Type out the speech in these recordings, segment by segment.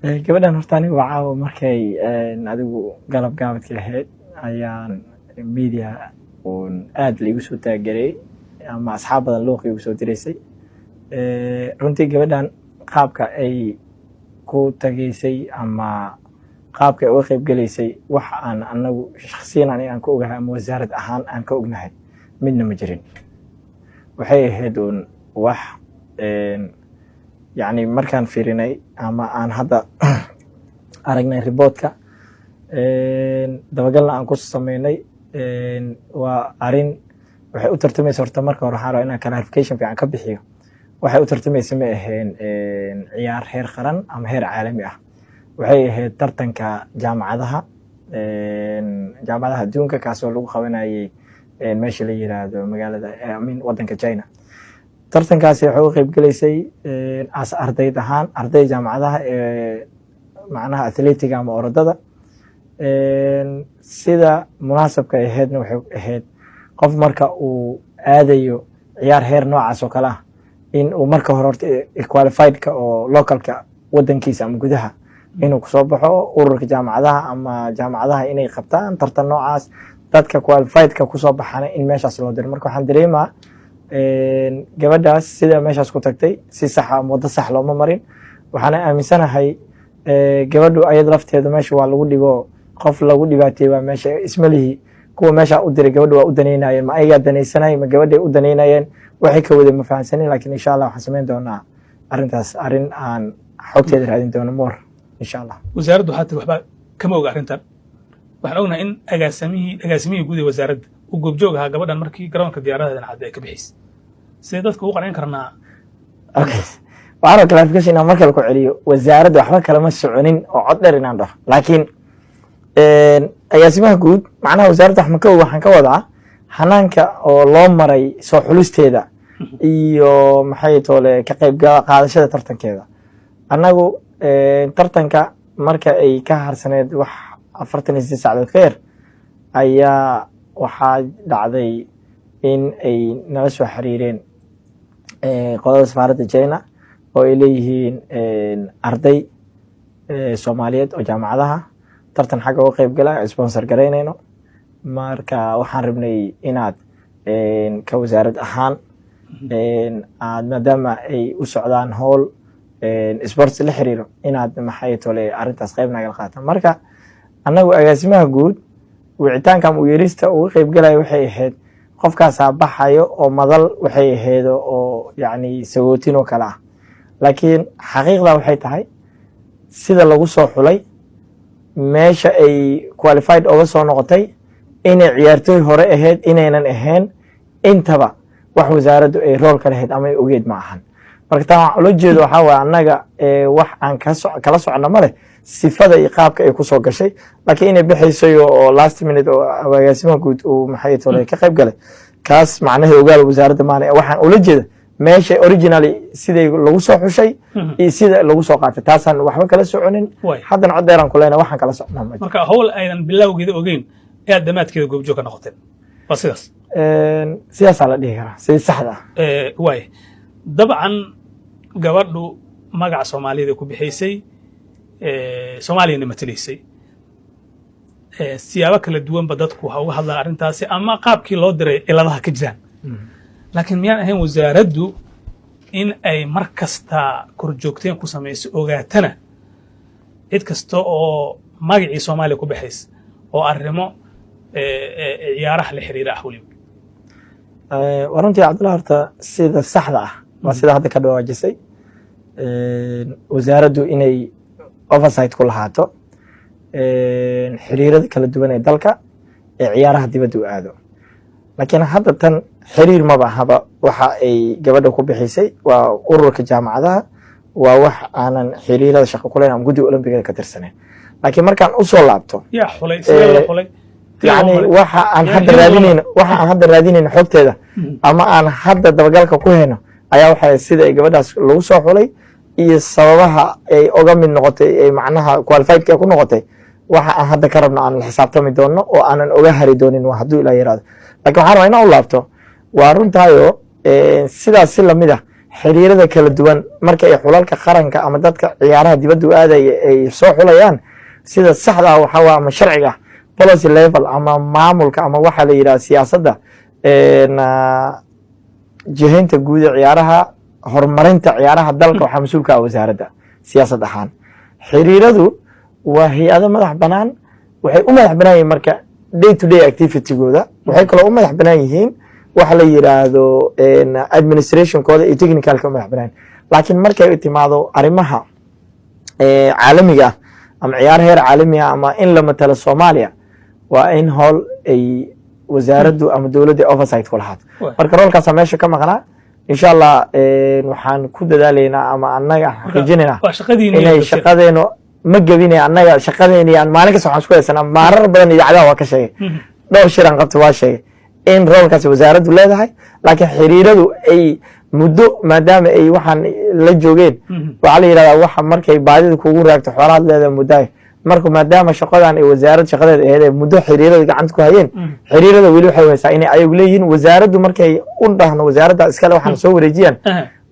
gabadhan horta aniga waa caawa markay adigu galab gaabadkii ahayd ayaan media uun aad laigu soo taageeray ama asxaab badan luuqa igu soo diraysay. runtii gabadhan qaabka ay ku tageysay ama qaabka ay uga qayb gelaysay wax aan anagu shakhsiyan aan ka ogahay ama wasaarad ahaan aan ka ognahay midna ma jirin. waxay ahayd uun wax يعني markaan fiirinay ama aan hadda aragnay reportka dabagalna aan ku sameynay waa arin waxay u tartamaysaa horta marka hore waxaan rabaa inaan clarification fiican ka bixiyo. waxay u tartamaysaa ma ahayn ciyaar heer qaran ama heer caalami ah. waxay ahayd tartanka jaamacadaha adduunka kaasoo lagu qabanayay meesha la yiraahdo magaalada wadanka China. tartankaasi waxay uga qayb gelaysay as ardayd ahaan arday jaamacadaha macnaha athletiga ama orodada. sida munaasabka ay ahaydna waxay ahayd qof marka uu aadayo ciyaar heer noocaas oo kale ah in uu marka hore horta qualified-ka oo localka wadankiisa ama gudaha inuu kusoo baxo ururka jaamacadaha ama jaamacadaha inay qabtaan tartan noocaas dadka qualified-ka kusoo baxana in meeshaas loo diro. marka waxaan dareemaa gabadhaas sida meeshaas ku tagtay si sax ah waddo sax looma marin. waxaan aaminsanahay gabadhu ayad lafteedu meesha waa lagu dhigo qof lagu dhibaateeyay waa meesha ismalihi kuwa meesha u diray gabadhu waa u daneynayeen ma ayaga daneysanay ma gabadhay u daneynayeen waxay ka wada ma fahansanin laakiin insha Allah waxaan sameyn doonaa arintaas arin aan xogteeda raadin doono more insha Allah. wasaaraddu waxba kama oga arintan waxaan ognahay in agaasimihii guud ee wasaaradda uu goobjoog ahaa gabadhan markii garoonka diyaaradaha cadda ay ka bixisay sidee dadka u qancin karnaa. okay waxaan clarification inaan markale ku celiyo wasaaradda waxba kalama soconin oo cod dheer inaan dhaho laakiin agaasimaha guud macnaha wasaaradda waxaan ka wadaa hanaanka oo loo maray soo xulisteeda iyo maxay toole ka qayb qaadashada tartankeeda. annagu tartanka marka ay ka harsaneed wax 48 saacadood ka yar ayaa waxaa dhacday in ay nala soo xiriireen qodada safaaradda China oo ay leeyihiin arday Soomaaliyeed oo jaamacadaha tartan xagga uga qayb galay sponsor gareynayno. marka waxaan rabnay inaad ka wasaarad ahaan aad maadaama ay u socdaan howl sports la xiriiro inaad maxay tole arintaas qayb naga qaataan. marka annagu agaasimaha guud wicitaanka u yeerista uga qayb galay waxay ahayd qofkaas baxayo oo madal waxay ahayd oo yani sagootin oo kala ah laakiin xaqiiqda waxay tahay sida lagu soo xulay meesha ay qualified uga soo noqotay inay ciyaartoy hore ahayd inaynan ahayn intaba wax wasaaraddu ay rool ka lahayd ama ay ogeed ma ahan. marka taa waxaan ula jeedo waxaa waaye annaga wax aan kala socno ma leh sifada iyo qaabka ay ku soo gashay laakiin inay bixaysay oo last minute oo agaasimaha guud uu maxay tolay ka qayb galay kaas macnaheedu ogaal wasaaradda maana waxaan ula jeedo meesha originally sidii lagu soo xushay iyo sida lagu soo qaatay taasaan waxba kala soconin haddana cod dheeraan ku leenahay waxaan kala socnaa marka hawl aydan bilowgeeda ogeyn ee damaadkeeda goobjoog ka noqotay waa sidaas la dhihi karaa si saxda ah. dabcan gabadhu magaca Soomaalida ku bixisay Soomaaliyana matalaysay siyaabo kala duwan dadku waxa uga hadlaan arintaasi ama qaabkii loo diray ciladaha ka jiraan laakiin miyaan ahayn wasaaraddu in ay mar kasta korjoogteen ku samayso ogaatana cid kasta oo magacii Soomaaliya ku bixisay oo arrimo ciyaaraha la xiriira waliba warantii Cabdullaahi horta sida saxda ah waa sida hadda ka dhawaajisay wasaaraddu inay oversight ku lahaato xiriirada kala duwan ee dalka ee ciyaaraha dibadda u aado laakiin hadda tan xiriir ma bahaba waxa ay gabadha ku bixisay waa ururka jaamacadaha waa wax aanan xiriirada shaqo ku leeyahay guddiga Olympiga ka tirsaneen laakiin markaan u soo laabto yaa xulay sidee la xulay يعني waxa aan hadda raadinayno xogteeda ama aan hadda dabagalka ku hayno ayaa waxa sida ay gabadhaas lagu soo xulay iyo sababaha ay oga mid noqotay ay macnaha qualified ka ku noqotay waxa aan hadda ka rabno aan la xisaabtami doono oo aanan oga hari doonin waa hadduu ilaa yiraahdo laakiin waxaan rabaa inaan u laabto waa runtaayo sidaas si lamid ah xiriirada kala duwan marka ay xulalka qaranka ama dadka ciyaaraha dibadda u aadaya ay soo xulayaan sida saxda ah waxaa waa ama sharciga policy level ama maamulka ama waxa la yidhaha siyaasadda jihaynta guud ee ciyaaraha horumarinta ciyaaraha dalka waxaa mas-uulka ah wasaaradda siyaasad ahaan xiriiradu waa hay-ado madax banaan waxay u madax banaan yihiin marka day to day activitygooda waxay kaloo u madax banaan yihiin waxa la yidhaahdo administrationkooda iyo technicalka u madax banaan laakiin markay timaado arrimaha caalamiga ah ama ciyaar heer caalami ah ama in la matalo soomaaliya waa in howl ay wasaaraddu ama dowladda oversight ku lahaato marka roolkaasaa meesha ka maqnaa insha allah waxaan ku dadaalaynaa ama annaga xaqiijinaynaa inay shaqadeenu ma gebine annaga shaqadeeni aan maalin kasta waxaan isku haysanaa maarar badan idaacadaha waa ka sheegay dhowr shiran qabta waa sheegay in roolkaasi wasaaraddu leedahay laakiin xiriiradu ay muddo maadaama ay waxaan la joogeen waxaa la yidhahdaa waxa markay baadida kugu raagto xoolahaad leedahay muddaay marka maadaama shaqadan ay wasaarad shaqadeeda aheed ee muddo xiriirada gacanta ku hayeen xiriirada weli waxay haysaa inay ayagu leeyihiin wasaaraddu markay u dhahno wasaaradda iskale waxaan soo wareejiyaan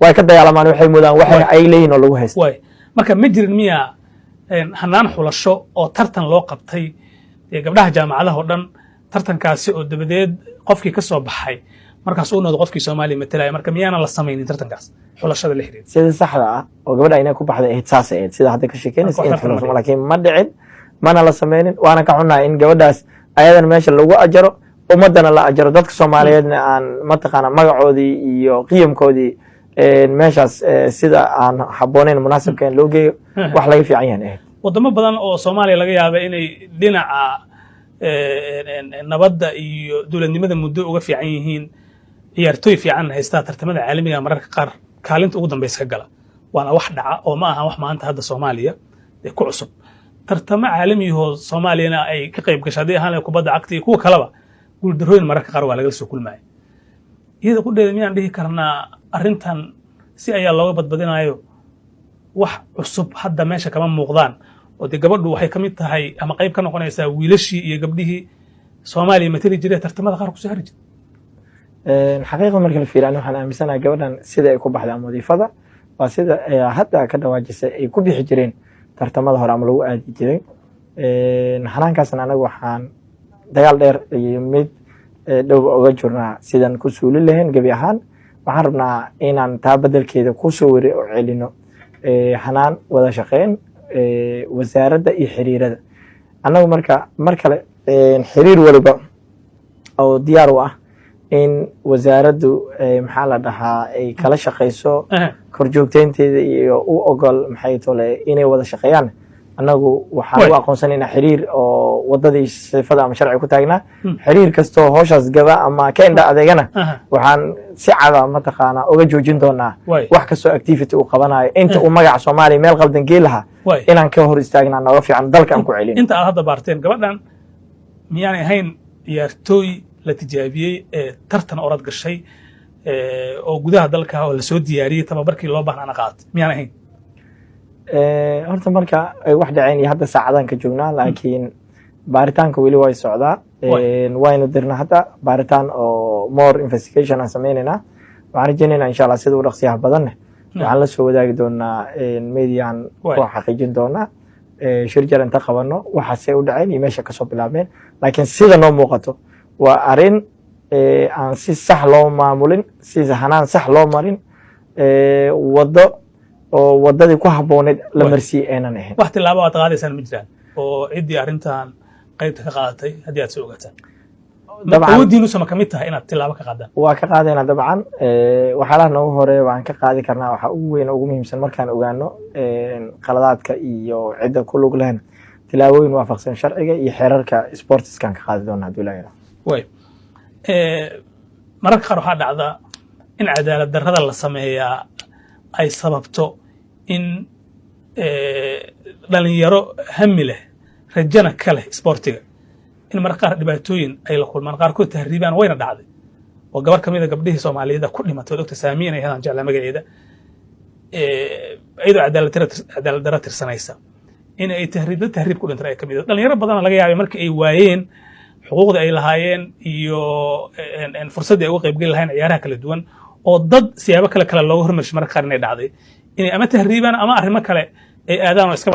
way ka dagaalamaan waxay moodaan waxay ay leeyihin oo lagu haysta marka ma jirin miya hanaan xulasho oo tartan loo qabtay gabdhaha jaamacadaha oo dhan tartankaasi oo dabadeed qofkii ka soo baxay markaas uu noqdo qofkii Soomaaliya matalaya marka miyaana la sameeynin tartankaas xulashada la xiriir sida saxda ah oo gabadha inay ku baxday ahayd saas ahayd sida hadda ka sheekeynaysa in xulasho laakiin ma dhicin mana la sameeynin waana ka xunahay in gabadhaas ayadan meesha lagu ajaro ummadana la ajaro dadka Soomaaliyeedna aan mataqaana magacoodii iyo qiyamkoodii meeshaas sida aan habooneyn munaasabkeen loo geeyo wax laga fiican yahay wadamo badan oo Soomaaliya laga yaabay inay dhinaca nabadda iyo dowladnimada muddo uga fiican yihiin ciyaartooy fiican haystaa tartamada caalamiga mararka qaar kaalinta ugu dambaysa ka gala waana wax dhaca oo ma aha wax maanta hadda Soomaaliya ee ku cusub tartamo caalami oo Soomaaliyana ay ka qayb gashay ahaan kubadda cagta iyo kuwa kaleba guul darooyin mararka qaar waa laga soo kulmay iyada ku dheeramiyaan dhihi karnaa arrintan si ayaa looga badbadinayo wax cusub hadda meesha kama muuqdaan oo gabadhu waxay kamid tahay ama qayb ka noqonaysaa wiilashii iyo gabdhihii Soomaaliya matali jiray tartamada qaar ku soo hari jiray xaqiiqda marka la fiiriyo waxaan aaminsanahay gabadhan sida ay ku baxday wadiifada waa sida hadda ka dhawaajisay ay ku bixi jireen tartamada hore ama lagu aadi jiray xanaankaasna anagu waxaan dagaal dheer iyo mid dhow uga jirnaa sidan ku suuli lahayn gabi ahaan waxaan rabnaa inaan taa bedelkeeda ku soo wari oo celino xanaan wada shaqeyn wasaaradda iyo xiriirada annagu marka mar kale xiriir waliba oo diyaar u ah in wasaaraddu maxaa la dhahaa ay kala shaqeyso korjoogteynteeda iyo u ogol maxay tole inay wada shaqeeyaan annagu waxaan u aqoonsanaynaa xiriir oo wadadii sifada ama sharci ku taagnaa xiriir kastoo howshaas gaba ama ka indha adeegana waxaan si cada mataqaanaa uga joojin doonaa wax kastoo activity uu qabanayo inta uu magaca Soomaaliya meel qaldan gee lahaa inaan ka hor istaagnaa nooga fiican dalka aan ku celin inta aad hadda baarteen gabadhan miyaan ahayn ciyaartooy la tijaabiyey tartan orad gashay oo gudaha dalka oo la soo diyaariyey tababarkii loo baahnaa qaatay miyaan ahayn horta marka ay wax dhaceen iyo hadda saacadan ka joognaa laakiin baaritaanka weli way socdaa waynu dirnaa hadda baaritaan oo more investigation aan sameynayna waxaan rajaynaynaa insha allah sida u dhaqsiyaha badanne waxaan la soo wadaagi doonaa mediaan ku xaqiijin doonaa shir jar inta qabano waxaasay u dhaceen iyo meesha kasoo bilaabeen laakiin sida noo muuqato waa arrin aan si sax loo maamulin si hanaan sax loo marin waddo oo wadadii ku habooneed la marsiiyey aanan ahayn wax tilaabo aad qaadaysaan ma jiraan oo ciddii arrintan qaybta ka qaadatay haddii aad soo ogaataan awooddiinu sama ka mid tahay inaad tilaabo ka qaadaan waa ka qaadaynaa dabcan waxyaalaha noogu horeeya waan ka qaadi karnaa waxaa ugu weyn ugu muhiimsan markaan ogaano qaladaadka iyo cidda ku lug lehna tilaabooyin waafaqsan sharciga iyo xeerarka sportskan ka qaadi doonaa hadduu ilaahay way mararka qaar waxaa dhacda in cadaalad darrada la sameeyaa ay sababto in dhalinyaro hami leh rajana ka leh sportiga in mararka qaar dhibaatooyin ay la kulmaan qaarkood tahriibaan wayna dhacday oo gabar kamid a gabdhihii Soomaaliyeed ku dhimatay doctor Saamiin ay hadaan jeclaa magaceeda iyadoo cadaalad darro tirsanaysa in ay tahriib ku dhintay ay kamid ah dhalinyaro badan laga yaabay markii ay waayeen xuquuqda ay lahaayeen iyo fursadii ay uga qayb gali lahayn ciyaaraha kala duwan oo dad siyaabo kale looga hormarshay marka qaar inay dhacday inay ama tahriibaan ama arrimo kale ay aadaan oo iska